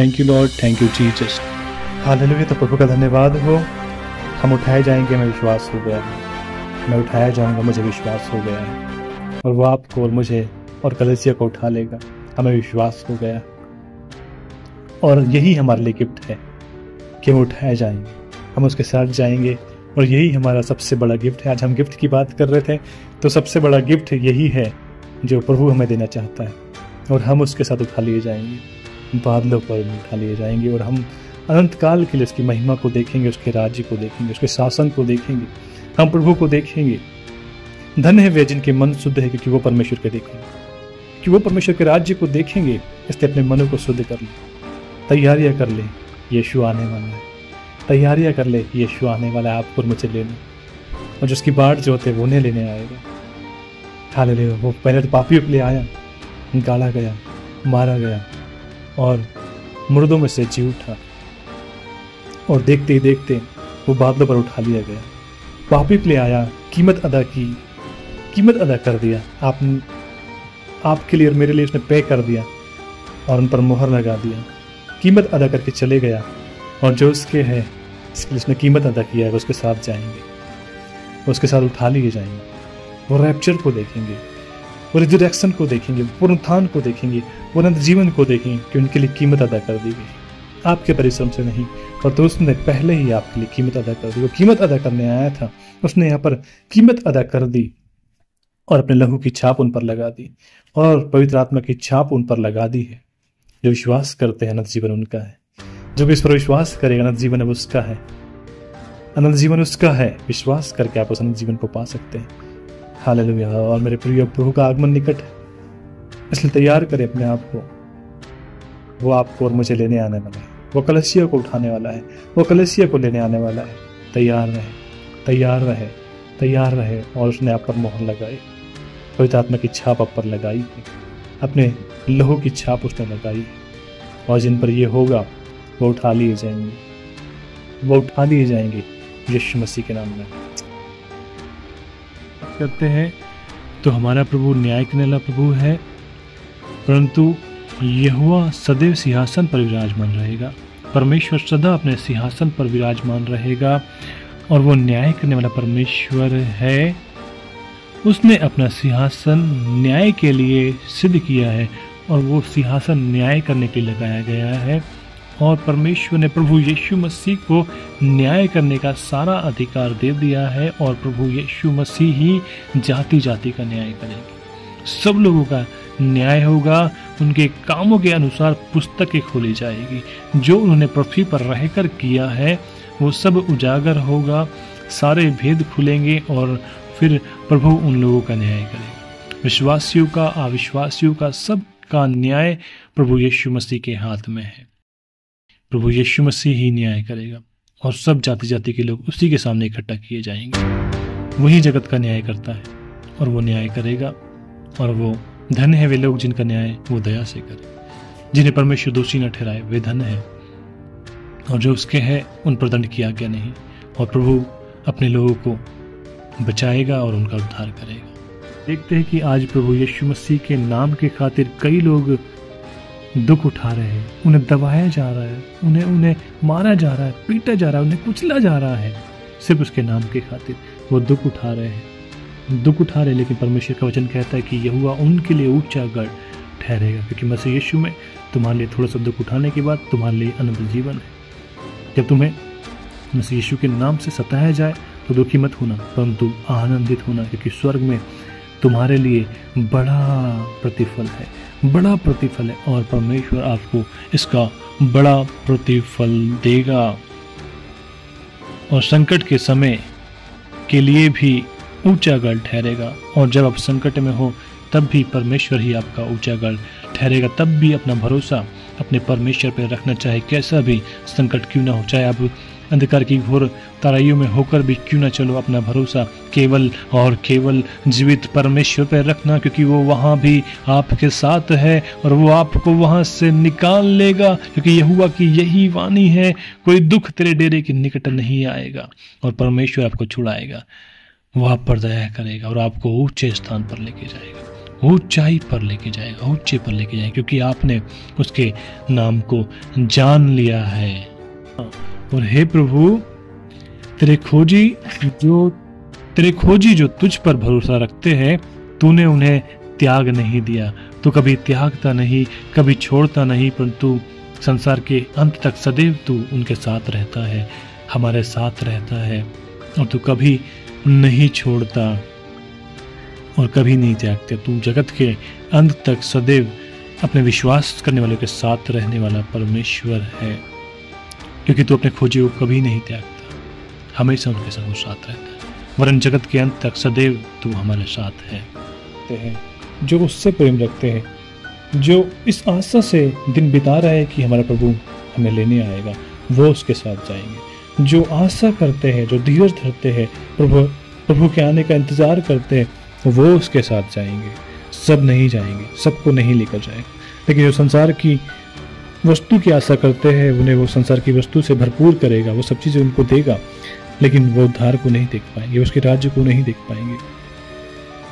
Thank you Lord, thank you Jesus. Hallelujah. तो प्रभु का धन्यवाद हो। हम उठाए जाएंगे, हमें विश्वास हो गया है। मैं उठाया जाऊंगा, मुझे विश्वास हो गया है। और वो आपको और मुझे और कलीसिया को उठा लेगा, हमें विश्वास हो गया। और यही हमारे लिए गिफ्ट है कि हम उठाए जाएंगे, हम उसके साथ जाएंगे। और यही हमारा सबसे बड़ा गिफ्ट है। आज हम गिफ्ट की बात कर रहे थे, तो सबसे बड़ा गिफ्ट यही है जो प्रभु हमें देना चाहता है। और हम उसके साथ उठा लिए जाएंगे, बादलों पर उठा लिए जाएंगे। और हम अनंत काल के लिए उसकी महिमा को देखेंगे, उसके राज्य को देखेंगे, उसके शासन को देखेंगे, हम प्रभु को देखेंगे। धन्य है वे जिनके मन शुद्ध है, क्योंकि वो परमेश्वर के देखेंगे, कि वो परमेश्वर के राज्य को देखेंगे। इसलिए अपने मनों को शुद्ध कर ले, तैयारियां कर ले, यीशु आने वाला है। तैयारियां कर ले, यीशु आने वाला है आपको और मुझे लेने। और जिसकी बाट जो होते वो उन्हें लेने आएगा। हालेलुया। वो पहले तो पापियों के लिए आया, गाला गया, मारा गया और मुर्दों में से जी उठा। और देखते ही देखते वो बादलों पर उठा लिया गया। पापी के लिए आया, कीमत अदा की, कीमत अदा कर दिया। आपके लिए और मेरे लिए उसने पे कर दिया और उन पर मोहर लगा दिया। कीमत अदा करके चले गया। और जो उसके है, इसके लिए उसने कीमत अदा किया है, वो उसके साथ जाएंगे, उसके साथ उठा लिए जाएंगे। वो रैप्चर को देखेंगे, वो रिजरेक्शन को देखेंगे, पुनरुत्थान को देखेंगे, वो अनंत जीवन को देखेंगे कि उनके लिए कीमत अदा कर दी गई। आपके परिश्रम से नहीं, पर तो उसने पहले ही आपके लिए कीमत अदा कर दी। वो कीमत अदा करने आया था, उसने यहाँ पर कीमत अदा कर दी और अपने लहू की छाप उन पर लगा दी और पवित्र आत्मा की छाप उन पर लगा दी है। जो विश्वास करते हैं, अनंत जीवन उनका है। जो भी इस पर विश्वास करेगा, अनंत जीवन अब उसका है। अनंत जीवन उसका है। विश्वास करके आप उस अनंत जीवन को पा सकते हैं। हालेलुया। और मेरे प्रिय, प्रभु का आगमन निकट है, इसलिए तैयार करें अपने आप को। वो आपको और मुझे लेने आने वाला है। वो कलीसिया को उठाने वाला है, वो कलीसिया को लेने आने वाला है। तैयार रहे, तैयार रहे, तैयार रहे। और उसने आप पर मोहर लगाई, पवित्र आत्मा की छाप आप पर लगाई है, अपने लहू की छाप उसने लगाई है। और जिन पर ये होगा वो उठा लिए जाएंगे, वो उठा लिए जाएंगे यीशु मसीह के नाम में। करते हैं तो हमारा प्रभु न्याय करने वाला प्रभु है, परंतु यहोवा सदैव सिंहासन पर विराजमान रहेगा। परमेश्वर सदा अपने सिंहासन पर विराजमान रहेगा और वो न्याय करने वाला परमेश्वर है। उसने अपना सिंहासन न्याय के लिए सिद्ध किया है और वो सिंहासन न्याय करने के लिए लगाया गया है। और परमेश्वर ने प्रभु यीशु मसीह को न्याय करने का सारा अधिकार दे दिया है। और प्रभु यीशु मसीह ही जाति जाति का न्याय करेंगे। सब लोगों का न्याय होगा। उनके कामों के अनुसार पुस्तकें खोली जाएगी। जो उन्होंने पृथ्वी पर रहकर किया है वो सब उजागर होगा, सारे भेद खुलेंगे और फिर प्रभु उन लोगों का न्याय करेगा। विश्वासियों का, अविश्वासियों का, सब का न्याय प्रभु यीशु मसीह के हाथ में है। प्रभु यीशु मसीह ही न्याय करेगा और सब जाति जाति के लोग उसी के सामने इकट्ठा किए जाएंगे। वही जगत का न्याय करता है और वो न्याय करेगा। और वो धन्य है वे लोग जिनका न्याय वो दया से करे, जिन्हें परमेश्वर दोषी न ठहराए, वे धन्य है। और जो उसके है उन पर दंड की आज्ञा नहीं। और प्रभु अपने लोगों को बचाएगा और उनका उद्धार करेगा। देखते हैं कि आज प्रभु यीशु मसीह के नाम के खातिर कई लोग दुख उठा रहे हैं। उन्हें दबाया जा रहा है, उन्हें मारा जा रहा है, पीटा जा रहा है, उन्हें कुचला जा रहा है। सिर्फ उसके नाम के खातिर वो दुख उठा रहे हैं, दुख उठा रहे। लेकिन परमेश्वर का वचन कहता है कि यहोवा उनके लिए ऊंचा गढ़ ठहरेगा, क्योंकि मसीह यीशु में तुम्हारे लिए थोड़ा सा दुख उठाने के बाद तुम्हारे लिए अनंत जीवन है। जब तुम्हें मसीह यीशु के नाम से सताया जाए तो दुखी मत होना, परंतु आनंदित होना, क्योंकि स्वर्ग में तुम्हारे लिए बड़ा प्रतिफल है, बड़ा प्रतिफल है। और परमेश्वर आपको इसका बड़ा प्रतिफल देगा। और संकट के समय के लिए भी ऊंचा गढ़ ठहरेगा। और जब आप संकट में हो तब भी परमेश्वर ही आपका ऊंचा गढ़ ठहरेगा। तब भी अपना भरोसा अपने परमेश्वर पर रखना, चाहे कैसा भी संकट क्यों ना हो, चाहे आप अंधकार की घोर तराइयों में होकर भी क्यों ना चलो, अपना भरोसा केवल और केवल जीवित परमेश्वर पर रखना, क्योंकि वो वहाँ भी आपके साथ है और वो आपको वहाँ से निकाल लेगा। क्योंकि यहोवा की यही वाणी है, कोई दुख तेरे डेरे के निकट नहीं आएगा। और परमेश्वर आपको छुड़ाएगा, वो आप पर दया करेगा और आपको ऊंचे स्थान पर लेके जाएगा। ऊंचाई पर लेके जाएगा, ऊंचे पर लेके जाएगा, क्योंकि आपने उसके नाम को जान लिया है। और हे प्रभु, तेरे खोजी जो तुझ पर भरोसा रखते हैं, तूने उन्हें त्याग नहीं दिया। तू कभी त्यागता नहीं, कभी छोड़ता नहीं, परंतु संसार के अंत तक सदैव तू उनके साथ रहता है, हमारे साथ रहता है। और तू कभी नहीं छोड़ता और कभी नहीं त्यागते। तू जगत के अंत तक सदैव अपने विश्वास करने वालों के साथ रहने वाला परमेश्वर है, क्योंकि तू अपने खोजी को कभी नहीं त्यागता, हमेशा उनके संग साथ रहता है। वरन जगत के अंत तक सदैव तू हमारे साथ है। जो उससे प्रेम रखते हैं, जो इस आशा से दिन बिता रहे हैं कि हमारा प्रभु हमें लेने आएगा, वो उसके साथ जाएंगे। जो आशा करते हैं, जो धीरज धरते हैं, प्रभु के आने का इंतजार करते हैं, वो उसके साथ जाएंगे। सब नहीं जाएंगे, सबको नहीं लेकर जाएगा। लेकिन जो संसार की वस्तु की आशा करते हैं, उन्हें वो संसार की वस्तु से भरपूर करेगा, वो सब चीज़ें उनको देगा, लेकिन वो उद्धार को नहीं देख पाएंगे, उसके राज्य को नहीं देख पाएंगे।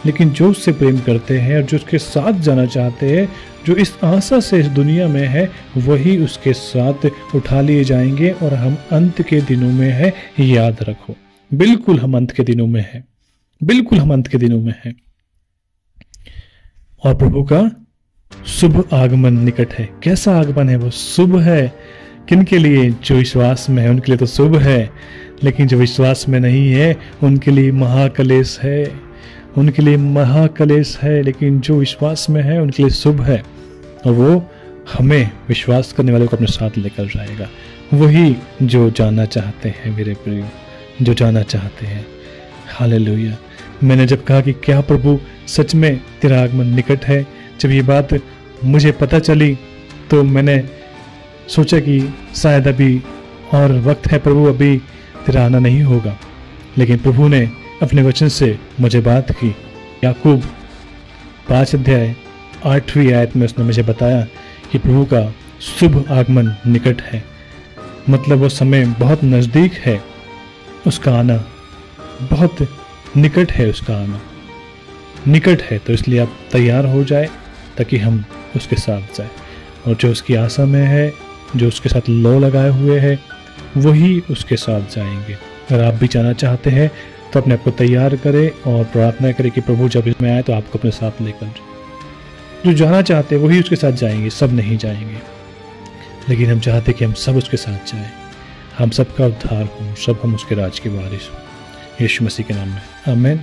लेकिन जो उससे प्रेम करते हैं और जो उसके साथ जाना चाहते हैं, जो इस आशा से इस दुनिया में है, वही उसके साथ उठा लिए जाएंगे। और हम अंत के दिनों में है, याद रखो, बिल्कुल हम अंत के दिनों में है, बिल्कुल हम अंत के दिनों में है। और प्रभु का शुभ आगमन निकट है। कैसा आगमन है? वो शुभ है। किन के लिए? जो विश्वास में है उनके लिए तो शुभ है, लेकिन जो विश्वास में नहीं है उनके लिए महाक्लेश है, उनके लिए महाक्लेश है। लेकिन जो विश्वास में है उनके लिए शुभ है, और वो हमें विश्वास करने वालों को अपने साथ लेकर जाएगा। वही जो जाना चाहते हैं मेरे प्रिय, जो जाना चाहते हैं। हालेलुया। मैंने जब कहा कि क्या प्रभु सच में तेरा आगमन निकट है, जब ये बात मुझे पता चली तो मैंने सोचा कि शायद अभी और वक्त है प्रभु, अभी तेरा आना नहीं होगा। लेकिन प्रभु ने अपने वचन से मुझे बात की। याकूब 5 अध्याय 8वीं आयत में उसने मुझे बताया कि प्रभु का शुभ आगमन निकट है, मतलब वो समय बहुत नज़दीक है, उसका आना बहुत निकट है, उसका आना निकट है। तो इसलिए आप तैयार हो जाए ताकि हम उसके साथ जाए। और जो उसकी आशा में है, जो उसके साथ लो लगाए हुए है, वही उसके साथ जाएंगे। अगर आप भी जाना चाहते हैं तो अपने आप को तैयार करें और प्रार्थना करें कि प्रभु जब इसमें आए तो आपको अपने साथ लेकर जाए। जो जाना चाहते हैं वही उसके साथ जाएंगे, सब नहीं जाएंगे। लेकिन हम चाहते कि हम सब उसके साथ जाएं, हम सबका उद्धार हो, सब हम उसके राज के वारिस हों। यीशु मसीह के नाम में आमीन।